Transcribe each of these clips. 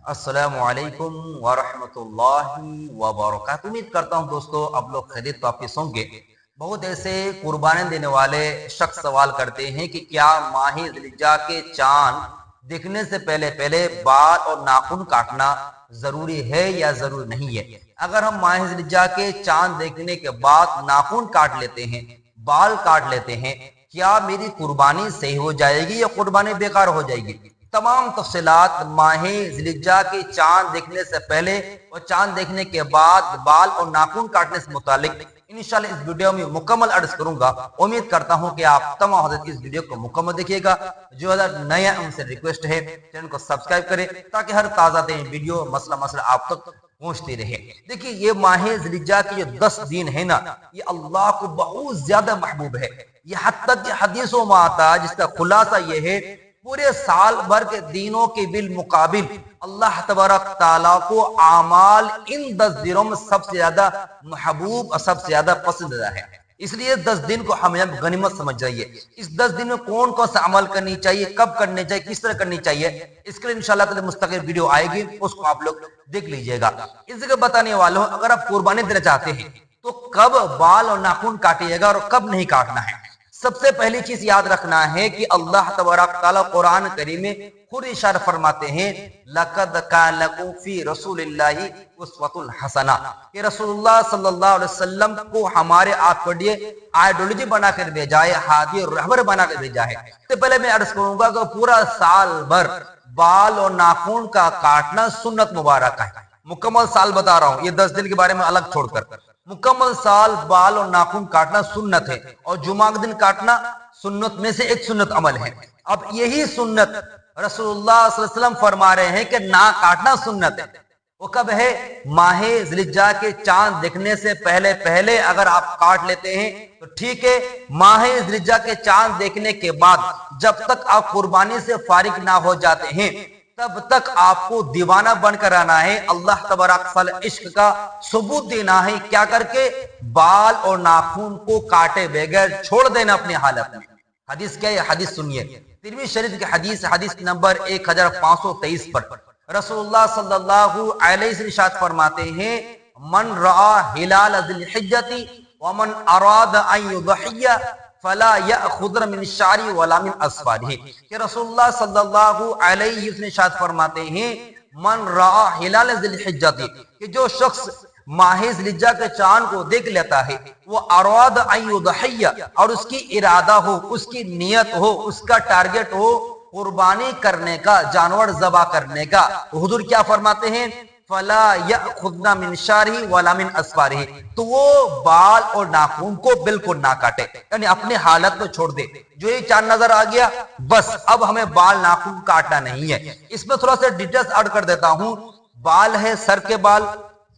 السلام علیکم ورحمۃ اللہ وبرکاتہ۔ امید کرتا ہوں دوستو آپ لوگ خیریت تو آپ کے ہوں گے۔ بہت ایسے قربانی دینے والے شخص سوال کرتے ہیں کہ کیا ماہ ذی الحجہ کے چاند دیکھنے سے پہلے بال اور ناخن کاٹنا ضروری ہے یا ضروری نہیں ہے؟ اگر ہم ماہ ذی الحجہ کے چاند دیکھنے کے بعد ناخن کاٹ لیتے ہیں، بال کاٹ لیتے ہیں، کیا میری قربانی صحیح ہو جائے گی یا قربانی بیکار ہو جائے گی؟ تمام تفصیلات ماہ ذی الحجہ کے چاند دیکھنے سے پہلے اور چاند دیکھنے کے بعد بال اور ناخن کاٹنے سے متعلق انشاءاللہ اس ویڈیو میں مکمل عرض کروں گا۔ امید کرتا ہوں کہ آپ تمام حضرت اس ویڈیو کو مکمل دیکھیے گا۔ جو حضرت نیا ان سے ریکویسٹ ہے چینل کو سبسکرائب کریں تاکہ ہر تازہ ترین ویڈیو مسئلہ آپ تک پہنچتی رہے۔ دیکھیے یہ ماہ ذی الحجہ کے جو 10 دن ہے نا، یہ اللہ کو بہت زیادہ محبوب ہے۔ یہ حد تک کہ حدیثوں میں آتا ہے، جس کا خلاصہ یہ ہے پورے سال بھر کے دینوں کے بالمقابل اللہ تبارک تعالیٰ کو اعمال ان 10 دنوں میں سب سے زیادہ محبوب اور سب سے زیادہ پسندیدہ ہے۔ اس لیے 10 دن کو ہمیں غنیمت سمجھ جائیے۔ اس 10 دن میں کون کون سا عمل کرنی چاہیے، کب کرنے چاہیے، کس طرح کرنی چاہیے، اس کے لیے انشاءاللہ تعالی مستقل ویڈیو آئے گی، اس کو آپ لوگ دیکھ لیجئے گا۔ اس جگہ بتانے والا ہوں اگر آپ قربانی دینا چاہتے ہیں تو کب بال اور ناخن کاٹیے گا اور کب نہیں کاٹنا ہے۔ سب سے پہلی چیز یاد رکھنا ہے کہ اللہ تبارک تعالیٰ قرآن کریم میں خود ارشاد فرماتے ہیں لَقَدْ كَانَ لَكُمْ فِي رَسُولِ اللَّهِ أُسْوَةٌ حَسَنَةٌ کہ رسول اللہ صلی اللہ علیہ وسلم کو ہمارے آپ کے لیے آئیڈیالوجی بنا کر بھیجا ہے، ہادی اور رہبر بنا کر بھیجا ہے۔ تو پہلے میں عرض کروں گا کہ پورا سال بھر بال اور ناخن کا کاٹنا سنت مبارک ہے۔ مکمل سال بتا رہا ہوں، یہ 10 دن کے بارے میں الگ چھوڑ کر مکمل سال بال اور ناخن کاٹنا سنت ہے، اور جمعہ کے دن کاٹنا سنت میں سے ایک سنت عمل ہے۔ اب یہی سنت رسول اللہ صلی اللہ علیہ وسلم فرما رہے ہیں کہ نہ کاٹنا سنت ہے۔ وہ کب ہے؟ ماہ ذی الحجہ کے چاند دیکھنے سے پہلے اگر آپ کاٹ لیتے ہیں تو ٹھیک ہے۔ ماہ ذی الحجہ کے چاند دیکھنے کے بعد جب تک آپ قربانی سے فارغ نہ ہو جاتے ہیں تب تک آپ کو دیوانہ بن کر آنا ہے، اللہ تبارک تعالی عشق کا ثبوت دینا ہے۔ کیا کر کے؟ بال اور ناخن کو کاٹے بغیر چھوڑ دینا اپنی حالت میں۔ حدیث کیا ہے؟ حدیث سنیے، ترمذی شریف کی حدیث نمبر 1523 پر رسول اللہ صلی اللہ علیہ وسلم ارشاد فرماتے ہیں من رأى ہلال ذی الحجۃ ومن اراد ان یضحی فلا یأخذ من شعری ولا من اظفارہ کہ رسول اللہ صلی اللہ علیہ وسلم ارشاد فرماتے ہیں من رأى ہلال ذی الحجۃ کہ جو شخص ماہ ذی الحجہ کے چاند کو دیکھ لیتا ہے، وہ اراد ان یضحی اور اس کی ارادہ ہو، اس کی نیت ہو، اس کا ٹارگٹ ہو قربانی کرنے کا، جانور ذبح کرنے کا، حضور کیا فرماتے ہیں فلا یأخذن من شعرہ ولا من اظفارہ تو وہ بال اور ناخن کو بالکل نہ کاٹے، یعنی اپنے حالت میں چھوڑ دے۔ جو یہ چاند نظر آ گیا بس اب ہمیں بال ناخن کاٹنا نہیں ہے۔ اس میں تھوڑا سا ڈیٹیلز ایڈ کر دیتا ہوں۔ بال ہے سر کے بال،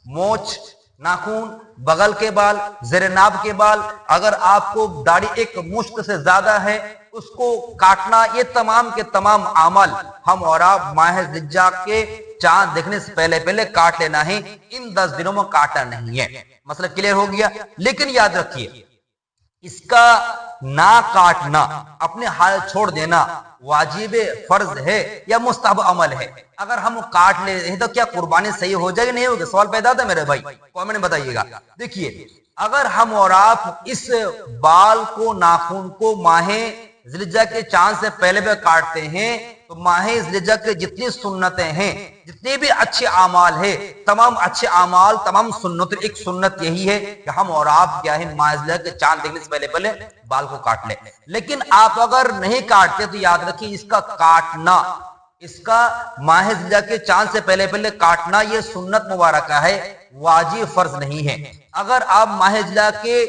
مونچھ، ناخن، بغل کے بال، زیر ناب کے بال، اگر آپ کو داڑھی ایک مشت سے زیادہ ہے اس کو کاٹنا، یہ تمام کے تمام اعمال ہم اور آپ ماہ ذی الحجہ کے چاند دیکھنے سے پہلے کاٹ لینا ہے، ان 10 دنوں میں کاٹنا نہیں ہے۔ مسئلہ کلیئر ہو گیا؟ لیکن یاد رکھیے اس کا نہ کاٹنا، اپنے حال چھوڑ دینا واجب فرض ہے یا مستحب عمل ہے؟ اگر ہم کاٹ لے ہیں تو کیا قربانی صحیح ہو جائے گی نہیں ہوگی؟ سوال پیدا تھا میرے بھائی، کامنٹ میں بتائیے گا۔ دیکھیے اگر ہم اور آپ اس بال کو ناخن کو ماہ ذی الحجہ کے چاند سے پہلے کاٹتے ہیں تو ماہ ذی الحجہ کے جتنی سنتیں ہیں، جتنے بھی اچھے اعمال ہیں، تمام اچھے اعمال، تمام سنت، ایک سنت یہی ہے کہ ہم اور آپ کیا ہے ماہ ذی الحجہ کے چاند دیکھنے سے پہلے بال کو کاٹ لیں۔ لیکن آپ اگر نہیں کاٹتے تو یاد رکھیے اس کا کاٹنا، اس کا ماہ ذی الحجہ کے چاند سے پہلے کاٹنا یہ سنت مبارکہ ہے، واجب فرض نہیں ہے۔ اگر آپ ماہ ذی الحجہ کے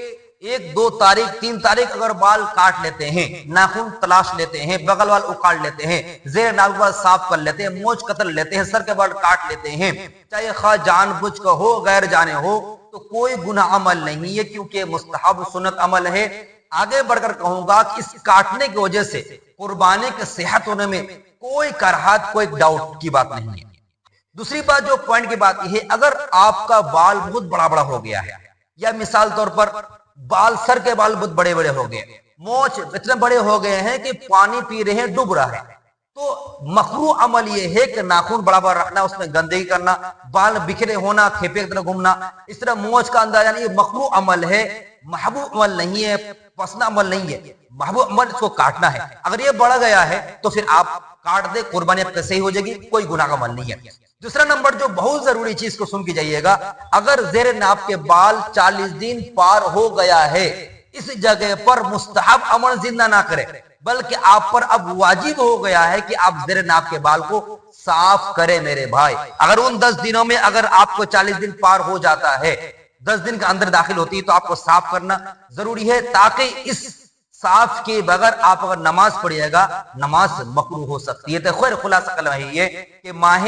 1، 2 تاریخ، 3 تاریخ اگر بال کاٹ لیتے ہیں، ناخن تلاش لیتے ہیں، بغل وال اکاڑ لیتے ہیں، زیر ناک بال صاف کر لیتے ہیں، مونچھ قتل لیتے ہیں، سر کے بال کاٹ لیتے ہیں، چاہے خواہ جان بوجھ کا ہو غیر جانے ہو، تو کوئی گناہ عمل نہیں ہے، کیونکہ مستحب سنت عمل ہے۔ آگے بڑھ کر کہوں گا کہ اس کاٹنے کی وجہ سے قربانی کے صحت ہونے میں کوئی کراہت، کوئی ڈاؤٹ کی بات نہیں ہے۔ دوسری بات جو پوائنٹ کی بات یہ ہے، اگر آپ کا بال بہت بڑا ہو گیا ہے، یا مثال طور پر سر کے بال بہت بڑے ہو گئے، مونچھ اتنے بڑے ہو گئے ہیں کہ پانی پی رہے ہیں، ڈوب رہا ہے، تو مکروہ عمل یہ ہے کہ ناخن بڑا بڑا رکھنا، اس میں گندگی کرنا، بال بکھرے ہونا، کھیپے کی طرح گھومنا، اس طرح مونچھ کا انداز، یعنی یہ مکروہ عمل ہے، محبوب عمل نہیں ہے، پسند عمل نہیں ہے، محبوب عمل اس کو کاٹنا ہے۔ اگر یہ بڑھ گیا ہے تو پھر آپ کاٹ دے، قربانی آپ کی صحیح ہو جائے گی، کوئی گناہ کا عمل نہیں ہے۔ دوسرا نمبر جو بہت ضروری چیز کو سن کے جائیے گا، اگر زیر ناف کے بال 40 دن پار ہو گیا ہے، اس جگہ پر مستحب عمل زندہ نہ کرے، بلکہ آپ پر اب واجب ہو گیا ہے کہ آپ زیر ناف کے بال کو صاف کریں میرے بھائی۔ اگر ان 10 دنوں میں اگر آپ کو 40 دن پار ہو جاتا ہے، 10 دن کے اندر داخل ہوتی ہے، تو آپ کو صاف کرنا ضروری ہے، تاکہ اس صاف کے بغیر آپ اگر نماز پڑھیے گا، نماز مکروہ ہو سکتی ہے۔ تو خیر خلاصہ کلمہ یہ کہ ماہ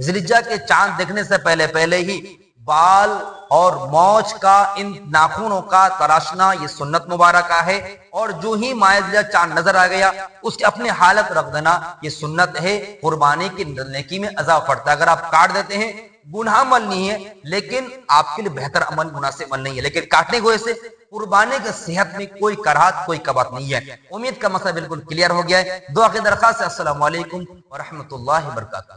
ذی الحجہ کے چاند دیکھنے سے پہلے ہی بال اور مونچھ کا، ان ناخنوں کا تراشنا یہ سنت مبارکہ ہے، اور جو ہی ماہ ذی الحجہ چاند نظر آ گیا اس کی اپنے حالت رکھ دینا یہ سنت ہے، قربانی کی نیکی میں اضافہ پڑتا ہے۔ اگر آپ کاٹ دیتے ہیں گناہ عمل نہیں ہے، لیکن آپ کے لیے بہتر عمل، مناسب عمل نہیں ہے، لیکن کاٹنے کی وجہ سے قربانی کی صحت میں کوئی کراہت، کوئی کباہت نہیں ہے۔ امید کا مسئلہ بالکل کلیئر ہو گیا ہے۔ دعا کی درخواست ہے۔ السلام علیکم ورحمۃ اللہ وبرکاتہ۔